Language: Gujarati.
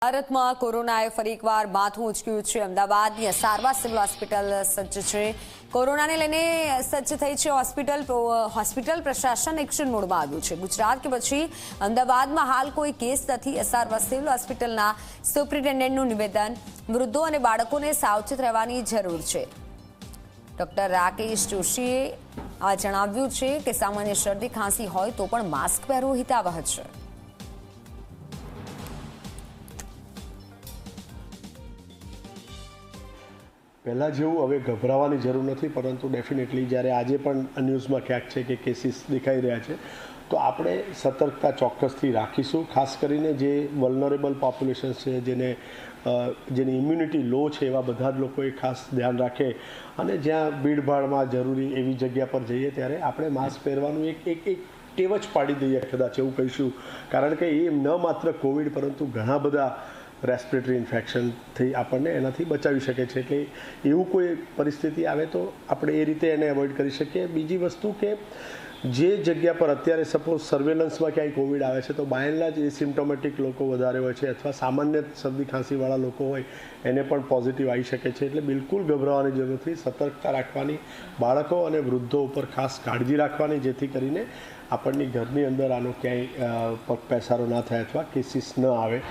ભારતમાં કોરોનાએ ફરી એકવાર માથું ઉંચક્યું છે। અમદાવાદની સારવાર સિવિલ હોસ્પિટલ સજ્જ છે। કોરોનાને લઈને સજ્જ થઈ છે હોસ્પિટલ પ્રશાસન એક્શન મોડમાં આવ્યું છે। ગુજરાત કે પછી અમદાવાદમાં હાલ કોઈ કેસ નથી। સારવાર સિવિલ હોસ્પિટલના સુપ્રિન્ટેન્ડન્ટનું નિવેદન, વૃદ્ધો અને બાળકોને સાવચેત રહેવાની જરૂર છે। ડોક્ટર રાકેશ જોશીએ જણાવ્યું છે કે સામાન્ય શરદી ખાંસી હોય તો પણ માસ્ક પહેરવું હિતાવહ છે। પહેલાં જેવું હવે ગભરાવાની જરૂર નથી, પરંતુ ડેફિનેટલી જ્યારે આજે પણ ન્યૂઝમાં ક્યાંક છે કે કેસીસ દેખાઈ રહ્યા છે, તો આપણે સતર્કતા ચોક્કસથી રાખીશું। ખાસ કરીને જે વલ્નરેબલ પોપ્યુલેશન છે, જેની ઇમ્યુનિટી લો છે, એવા બધા જ લોકોએ ખાસ ધ્યાન રાખે અને જ્યાં ભીડભાડમાં જરૂરી એવી જગ્યા પર જઈએ ત્યારે આપણે માસ્ક પહેરવાનું એક ટેવ જ પાડી દઈએ, કદાચ એવું કહીશું। કારણ કે એ ન માત્ર કોવિડ પરંતુ ઘણા બધા રેસ્પિરેટરી ઇન્ફેક્શનથી આપણને એનાથી બચાવી શકે છે। એટલે એવું કોઈ પરિસ્થિતિ આવે તો આપણે એ રીતે એને એવોઇડ કરી શકીએ। બીજી વસ્તુ કે જે જગ્યા પર અત્યારે સપોઝ સર્વેલન્સમાં ક્યાંય કોવિડ આવે છે, તો બાય એન્ડ લાર્જ એસિમ્પ્ટોમેટિક લોકો વધારે હોય છે અથવા સામાન્ય શરદી ખાંસીવાળા લોકો હોય એને પણ પોઝિટિવ આવી શકે છે। એટલે બિલકુલ ગભરાવાની જરૂર નથી, સતર્કતા રાખવાની, બાળકો અને વૃદ્ધો ઉપર ખાસ કાળજી રાખવાની, જેથી કરીને આપણની ઘરની અંદર આનો ક્યાંય પગપેસારો ના થાય અથવા કેસીસ ન આવે।